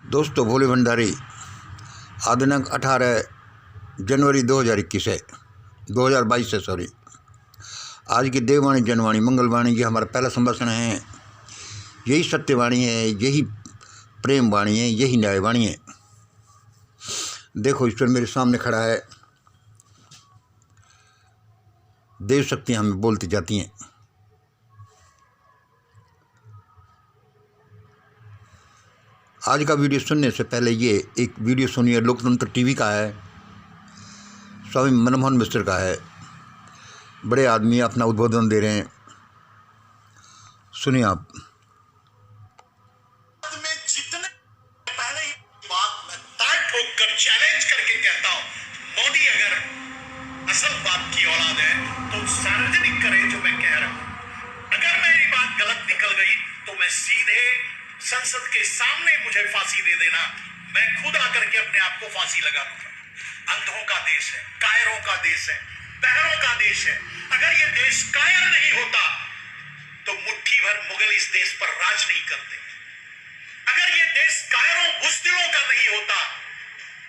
दोस्तों, भोले भंडारी आज दिनांक 18 जनवरी 2021 है 2022 है सॉरी। आज की देववाणी जनवाणी मंगलवाणी ये हमारा पहला संभाषण है। यही सत्यवाणी है, यही प्रेम वाणी है, यही न्यायवाणी है। देखो, ईश्वर मेरे सामने खड़ा है, देव शक्तियाँ हमें बोलती जाती हैं। आज का वीडियो सुनने से पहले ये एक वीडियो सुनिए, लोकतंत्र टीवी का है, स्वामी मनमोहन मिश्र का है। बड़े आदमी अपना उद्बोधन दे रहे हैं, सुनिए आप। में जितने पहले ही बात मैं ताड़ ठोक कर चैलेंज करके कहता हूं, मोदी अगर असल बात की औलाद है तो सार्वजनिक करे जो मैं कह रहा हूं। अगर मेरी बात गलत निकल गई तो मैं सीधे संसद के सामने मुझे फांसी दे देना, मैं खुद आकर के अपने आप को फांसी लगा दूंगा। अंधों का देश है, कायरों का देश है, बहरों का देश है। अगर ये देश कायर नहीं होता तो मुट्ठी भर मुगल इस देश पर राज नहीं करते। अगर ये देश कायरों बुज़दिलों का नहीं होता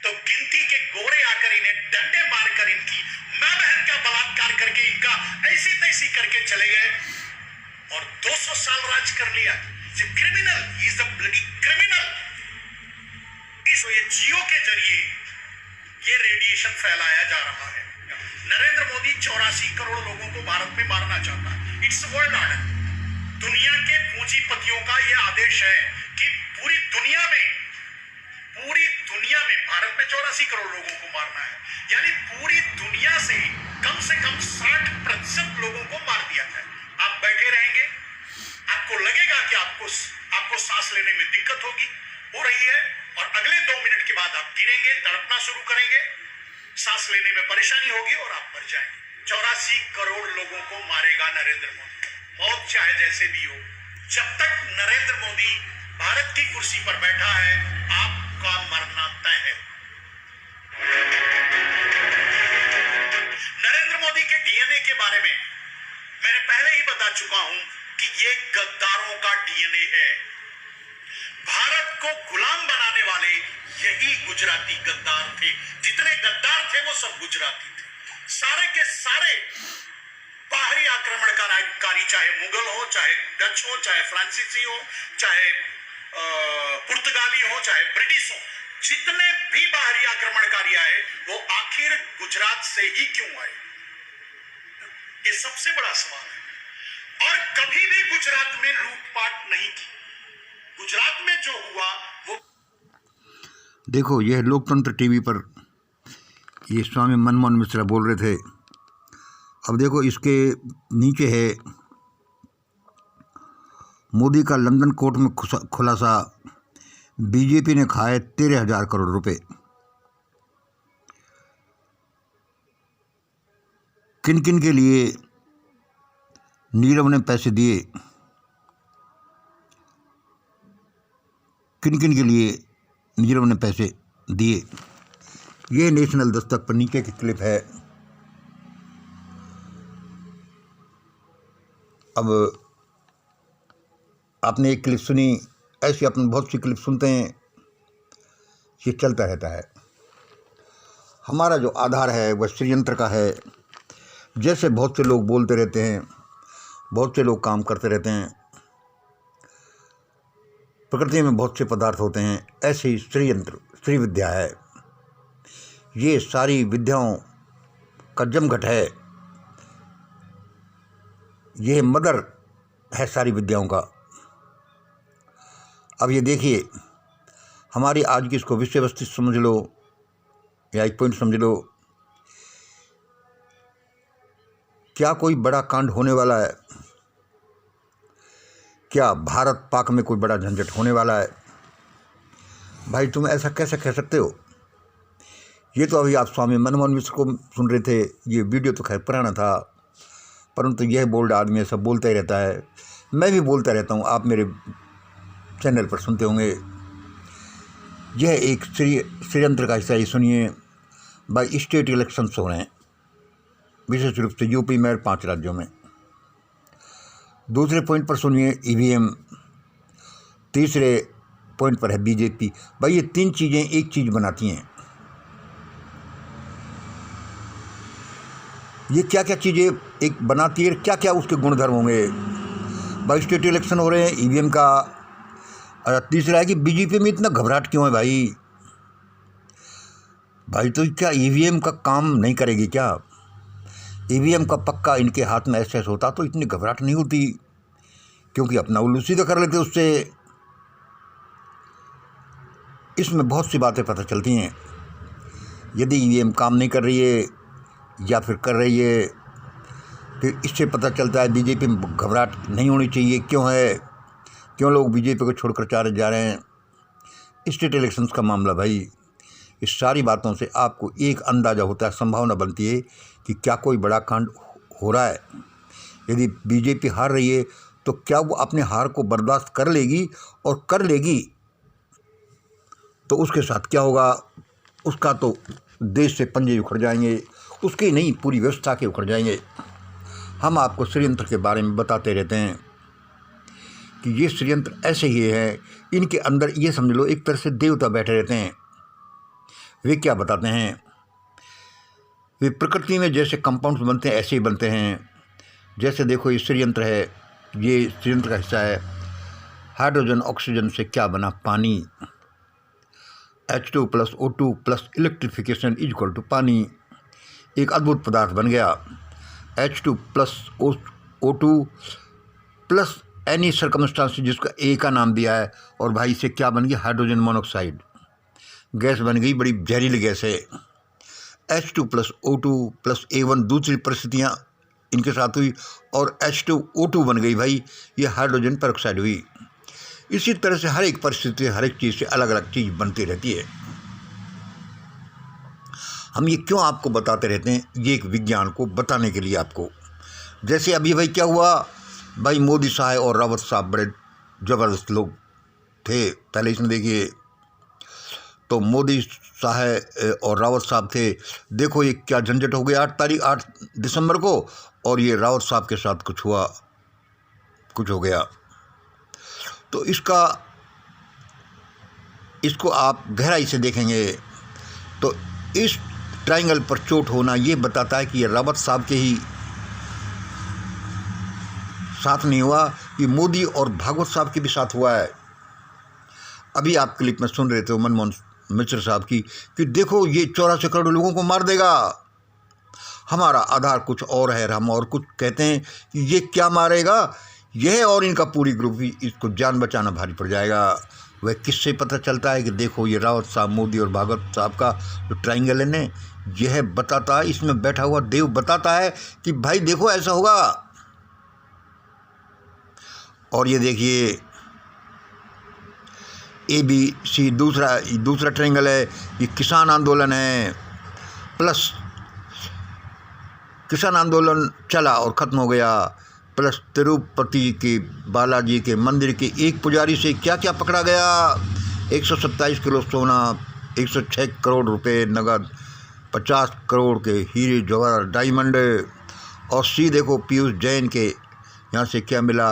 तो गिनती के गोरे आकर इन्हें डंडे मारकर इनकी मां बहन का बलात्कार करके इनका ऐसी तैसी करके चले गए और 200 साल राज कर लिया। Criminal, is a bloody criminal. ये जियो के जरिए ये रेडिएशन फैलाया जा रहा है। नरेंद्र मोदी 84 करोड़ लोगों को भारत में मारना चाहता है। It's world order. दुनिया के पूंजीपतियों का यह आदेश है कि पूरी दुनिया में भारत में 84 करोड़ लोगों को मारना है, यानी पूरी दुनिया से कम 60% लोगों को मार दिया जाए। आप बैठे रहेंगे, आपको लगेगा कि आपको सांस लेने में दिक्कत हो रही है, और अगले 2 मिनट के बाद आप गिरेंगे, तड़पना शुरू करेंगे, सांस लेने में परेशानी होगी और आप मर जाएंगे। 84 करोड़ लोगों को मारेगा नरेंद्र मोदी, मौत चाहे जैसे भी हो। जब तक नरेंद्र मोदी भारत की कुर्सी पर बैठा है, आपका मरना तय है। नरेंद्र मोदी के डीएनए के बारे में मैंने पहले ही बता चुका हूं कि ये गद्दारों का डीएनए है। भारत को गुलाम बनाने वाले यही गुजराती गद्दार थे। जितने गद्दार थे वो सब गुजराती थे। सारे के सारे बाहरी आक्रमणकारी, चाहे मुगल हो, चाहे डच हो, चाहे फ्रांसीसी हो, चाहे पुर्तगाली हो, चाहे ब्रिटिश हो, जितने भी बाहरी आक्रमणकारी आए वो आखिर गुजरात से ही क्यों आए? ये सबसे बड़ा सवाल है। और कभी भी गुजरात में लूटपाट नहीं की। गुजरात में जो हुआ वो, देखो, यह लोकतंत्र टीवी पर ये स्वामी मनमोहन मिश्रा बोल रहे थे। अब देखो, इसके नीचे है मोदी का लंदन कोर्ट में खुलासा, बीजेपी ने खाए 13,000 करोड़ रुपए। किन किन के लिए नीरव ने पैसे दिए, किन किन के लिए नीरव ने पैसे दिए, ये नेशनल दस्तक पर नीचे की क्लिप है। अब आपने एक क्लिप सुनी, ऐसी अपन बहुत सी क्लिप सुनते हैं, ये चलता रहता है। हमारा जो आधार है वह षड्यंत्र का है। जैसे बहुत से लोग बोलते रहते हैं, बहुत से लोग काम करते रहते हैं, प्रकृति में बहुत से पदार्थ होते हैं, ऐसे ही षड्यंत्र श्री विद्या है। ये सारी विद्याओं का जमघट है, ये मदर है सारी विद्याओं का। अब ये देखिए, हमारी आज की इसको विषय वस्तु समझ लो या एक पॉइंट समझ लो। क्या कोई बड़ा कांड होने वाला है? क्या भारत पाक में कोई बड़ा झंझट होने वाला है? भाई, तुम ऐसा कैसे कह सकते हो? ये तो अभी आप स्वामी मनमोहन मिश्र को सुन रहे थे। ये वीडियो तो खैर पुराना था, परंतु यह बोल्ड आदमी सब बोलता ही रहता है। मैं भी बोलता रहता हूँ, आप मेरे चैनल पर सुनते होंगे। यह एक षड्यंत्र का हिस्सा ही सुनिए। भाई, स्टेट इलेक्शंस हो रहे हैं, विशेष रूप से यूपी में 5 राज्यों में। दूसरे पॉइंट पर सुनिए ईवीएम, तीसरे पॉइंट पर है बीजेपी। भाई ये तीन चीज़ें एक चीज़ बनाती हैं। ये क्या क्या चीज़ें एक बनाती है, क्या क्या उसके गुणधर्म होंगे। भाई स्टेट इलेक्शन हो रहे हैं, ईवीएम का। और तीसरा है कि बीजेपी में इतना घबराहट क्यों है भाई। भाई तो क्या ईवीएम का काम नहीं करेगी क्या? ईवीएम का पक्का इनके हाथ में ऐसे होता तो इतनी घबराहट नहीं होती, क्योंकि अपना उल्लू सीधा कर लेते उससे। इसमें बहुत सी बातें पता चलती हैं। यदि ईवीएम काम नहीं कर रही है या फिर कर रही है, फिर इससे पता चलता है बीजेपी में घबराहट नहीं होनी चाहिए। क्यों है, क्यों लोग बीजेपी को छोड़कर जा रहे हैं। स्टेट इलेक्शंस का मामला भाई, इस सारी बातों से आपको एक अंदाज़ा होता है, संभावना बनती है कि क्या कोई बड़ा कांड हो रहा है। यदि बीजेपी हार रही है तो क्या वो अपने हार को बर्दाश्त कर लेगी, और कर लेगी तो उसके साथ क्या होगा, उसका तो देश से पंजे उखड़ जाएंगे, उसके नहीं पूरी व्यवस्था के उखड़ जाएंगे। हम आपको षड्यंत्र के बारे में बताते रहते हैं कि ये षड्यंत्र ऐसे ही है, इनके अंदर ये समझ लो एक तरह से देवता बैठे रहते हैं। वे क्या बताते हैं, वे प्रकृति में जैसे कंपाउंड्स बनते हैं ऐसे ही बनते हैं। जैसे देखो ये षड्यंत्र है, ये षड्यंत्र का हिस्सा है। हाइड्रोजन ऑक्सीजन से क्या बना, पानी। H2 + O2 + इलेक्ट्रिफिकेशन = टू पानी। एक अद्भुत पदार्थ बन गया। H2 + O2 plus any circumstance जिसका ए का नाम दिया है, और भाई से क्या बन गया, हाइड्रोजन मोनोऑक्साइड गैस बन गई, बड़ी जहरीली गैस है। H2 + O2 + A1 दूसरी परिस्थितियाँ इनके साथ हुई, और H2O2 बन गई भाई, ये हाइड्रोजन पेरोक्साइड हुई। इसी तरह से हर एक परिस्थिति, हर एक चीज़ से अलग अलग चीज़ बनती रहती है। हम ये क्यों आपको बताते रहते हैं, ये एक विज्ञान को बताने के लिए आपको। जैसे अभी भाई क्या हुआ, भाई मोदी साहब और रावत साहब बड़े ज़बरदस्त लोग थे। पहले इसमें देखिए तो मोदी साहब और रावत साहब थे, देखो ये क्या झंझट हो गया 8 दिसंबर को, और ये रावत साहब के साथ कुछ हुआ, कुछ हो गया। तो इसको आप गहराई से देखेंगे तो इस ट्रायंगल पर चोट होना ये बताता है कि ये रावत साहब के ही साथ नहीं हुआ, ये मोदी और भागवत साहब के भी साथ हुआ है। अभी आप क्लिप में सुन रहे थे मनमोहन मिश्र साहब की कि देखो ये 84 करोड़ लोगों को मार देगा, हमारा आधार कुछ और है, हम और कुछ कहते हैं कि ये क्या मारेगा, यह और इनका पूरी ग्रुप भी, इसको जान बचाना भारी पड़ जाएगा। वह किससे पता चलता है कि देखो ये रावत साहब, मोदी और भागवत साहब का जो ट्रायंगल है ने, यह बताता है, इसमें बैठा हुआ देव बताता है कि भाई देखो ऐसा होगा। और ये देखिए ABC दूसरा ट्रायंगल है, ये किसान आंदोलन है, प्लस किसान आंदोलन चला और ख़त्म हो गया, प्लस तिरुपति के बालाजी के मंदिर के एक पुजारी से क्या क्या पकड़ा गया, 127 किलो सोना, 106 करोड़ रुपए नगद, 50 करोड़ के हीरे जवाहर डायमंड, और सी देखो पीयूष जैन के यहाँ से क्या मिला।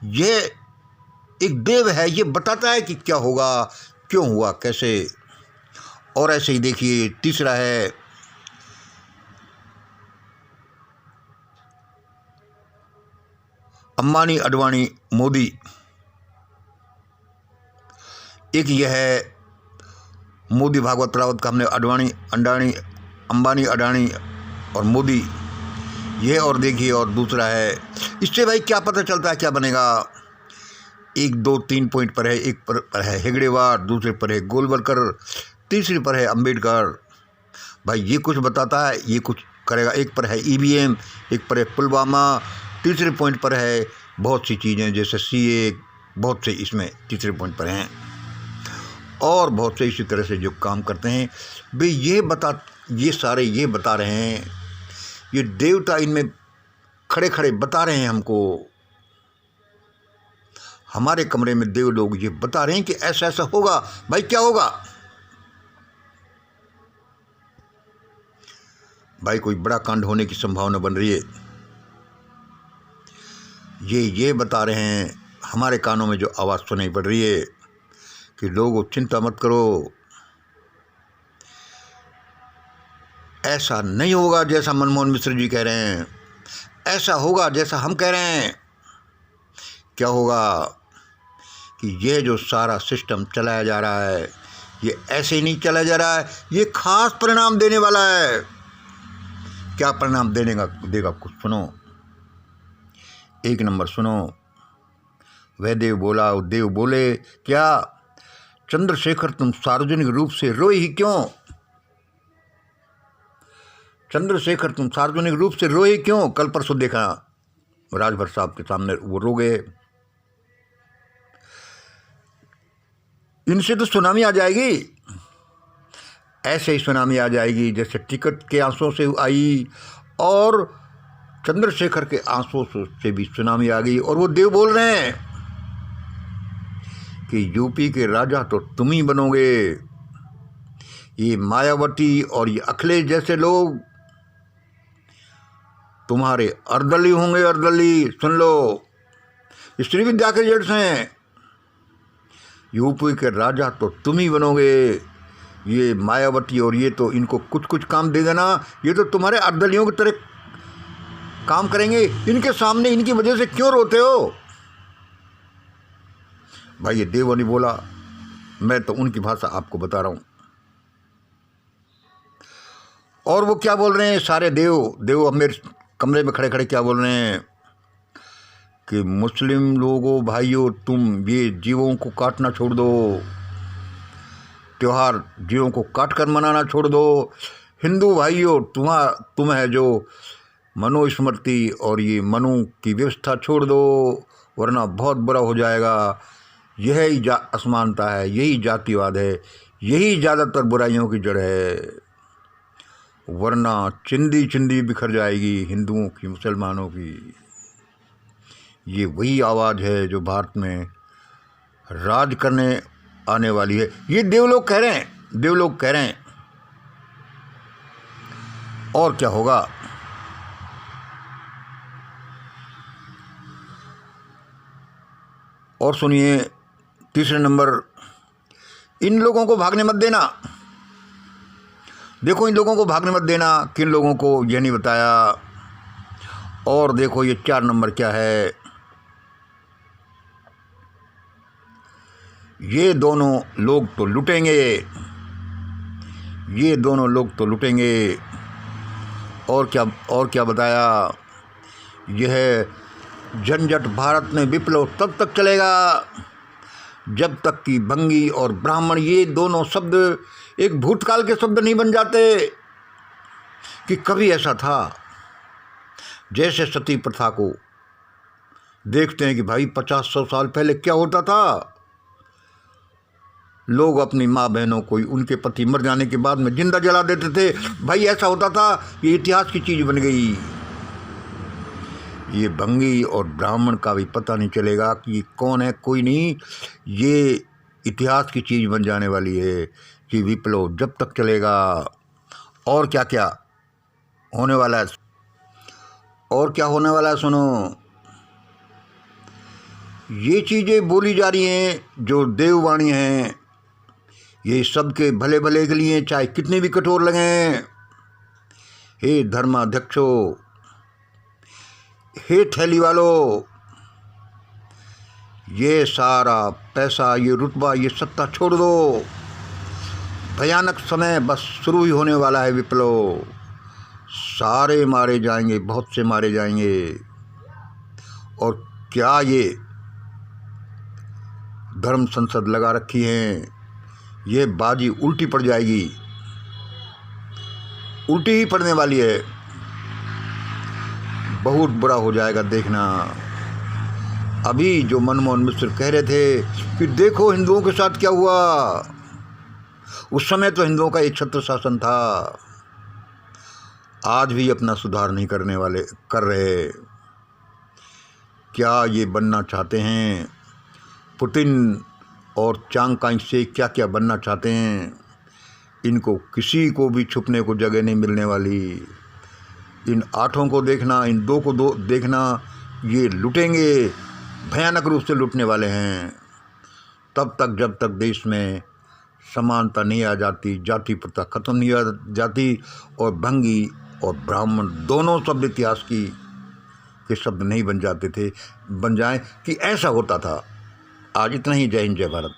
ये एक देव है, ये बताता है कि क्या होगा, क्यों हुआ, कैसे। और ऐसे ही देखिए तीसरा है अंबानी अडवाणी मोदी। एक यह है मोदी भागवत रावत का, हमने अंबानी अडानी और मोदी ये, और देखिए और दूसरा है। इससे भाई क्या पता चलता है क्या बनेगा। 1 2 3 पॉइंट पर है, एक पर है हेगड़ेवार, दूसरे पर है गोलवलकर, तीसरे पर है अंबेडकर। भाई ये कुछ बताता है, ये कुछ करेगा। एक पर है EVM, एक पर है पुलवामा, तीसरे पॉइंट पर है बहुत सी चीज़ें जैसे CA, बहुत से इसमें तीसरे पॉइंट पर हैं, और बहुत से इसी तरह से जो काम करते हैं भाई ये सारे ये बता रहे हैं, ये देवता इनमें खड़े खड़े बता रहे हैं हमको। हमारे कमरे में देव लोग ये बता रहे हैं कि ऐसा ऐसा होगा। भाई क्या होगा, भाई कोई बड़ा कांड होने की संभावना बन रही है। ये बता रहे हैं, हमारे कानों में जो आवाज़ सुनाई पड़ रही है कि लोगों चिंता मत करो, ऐसा नहीं होगा जैसा मनमोहन मिश्र जी कह रहे हैं, ऐसा होगा जैसा हम कह रहे हैं। क्या होगा कि ये जो सारा सिस्टम चलाया जा रहा है ये ऐसे ही नहीं चलाया जा रहा है, ये खास परिणाम देने वाला है। क्या परिणाम देगा कुछ सुनो। एक नंबर सुनो, वह देव बोला, वो देव बोले, क्या चंद्रशेखर तुम सार्वजनिक रूप से रोए ही क्यों? चंद्रशेखर तुम सार्वजनिक रूप से रोए क्यों? कल परसों देखा राजभर साहब के सामने वो रो गए। इनसे तो सुनामी आ जाएगी, ऐसे ही सुनामी आ जाएगी जैसे टिकट के आंसुओं से आई और चंद्रशेखर के आंसुओं से भी सुनामी आ गई। और वो देव बोल रहे हैं कि यूपी के राजा तो तुम ही बनोगे। ये मायावती और ये अखिलेश जैसे लोग तुम्हारे अर्दली होंगे, अर्दली। सुन लो, स्त्री विद्या के रिजल्ट हैं। यूपी के राजा तो तुम ही बनोगे। ये मायावती और ये तो इनको कुछ कुछ काम दे देना, ये तो तुम्हारे अर्दलियों की तरह काम करेंगे। इनके सामने इनकी वजह से क्यों रोते हो? भाई ये देव ने बोला, मैं तो उनकी भाषा आपको बता रहा हूं। और वो क्या बोल रहे हैं सारे देव अब मेरे कमरे में खड़े खड़े क्या बोल रहे हैं कि मुस्लिम लोगों भाइयों, तुम ये जीवों को काटना छोड़ दो, त्योहार जीवों को काट कर मनाना छोड़ दो। हिंदू भाइयों, तुम है जो मनुस्मृति और ये मनु की व्यवस्था छोड़ दो, वरना बहुत बुरा हो जाएगा। यही असमानता है, यही जातिवाद है, यही ज़्यादातर बुराइयों की जड़ है, वरना चिंदी चिंदी बिखर जाएगी हिंदुओं की, मुसलमानों की। ये वही आवाज़ है जो भारत में राज करने आने वाली है। ये देवलोग कह रहे हैं, और क्या होगा? और सुनिए, तीसरे नंबर, इन लोगों को भागने मत देना। देखो, इन लोगों को भागने मत देना। किन लोगों को यह नहीं बताया। और देखो ये 4 नंबर क्या है, ये दोनों लोग तो लुटेंगे, ये दोनों लोग तो लुटेंगे। और क्या बताया, यह झंझट भारत में विप्लव तब तक चलेगा जब तक कि भंगी और ब्राह्मण ये दोनों शब्द एक भूतकाल के शब्द नहीं बन जाते। कि कभी ऐसा था, जैसे सती प्रथा को देखते हैं कि भाई 50-100 साल पहले क्या होता था। लोग अपनी माँ बहनों को उनके पति मर जाने के बाद में जिंदा जला देते थे। भाई ऐसा होता था, ये इतिहास की चीज़ बन गई। ये भंगी और ब्राह्मण का भी पता नहीं चलेगा कि ये कौन है, कोई नहीं। ये इतिहास की चीज़ बन जाने वाली है कि विप्लव जब तक चलेगा। और क्या क्या होने वाला है, सुनो। ये चीज़ें बोली जा रही हैं जो देववाणी हैं, ये सबके भले भले के लिए, चाहे कितने भी कठोर लगें। हे धर्माध्यक्षों, हे थैली वालों, ये सारा पैसा, ये रुतबा, ये सत्ता छोड़ दो। भयानक समय बस शुरू ही होने वाला है। विप्लव, सारे मारे जाएंगे, बहुत से मारे जाएंगे। और क्या ये धर्म संसद लगा रखी है, ये बाजी उल्टी पड़ जाएगी, उल्टी ही पड़ने वाली है। बहुत बुरा हो जाएगा, देखना। अभी जो मनमोहन मिश्र कह रहे थे कि देखो हिंदुओं के साथ क्या हुआ, उस समय तो हिंदुओं का एक छत्र शासन था। आज भी अपना सुधार नहीं कर रहे। क्या ये बनना चाहते हैं? पुतिन और चांग काई से क्या क्या बनना चाहते हैं? इनको किसी को भी छुपने को जगह नहीं मिलने वाली। इन 8 को देखना, इन 2 को देखना, ये लुटेंगे, भयानक रूप से लुटने वाले हैं। तब तक जब तक देश में समानता नहीं आ जाती, जाति प्रथा खत्म नहीं आ जाती और भंगी और ब्राह्मण दोनों शब्द इतिहास के शब्द नहीं बन जाते थे, बन जाएं कि ऐसा होता था। आज इतना ही। जय हिंद, जय भारत।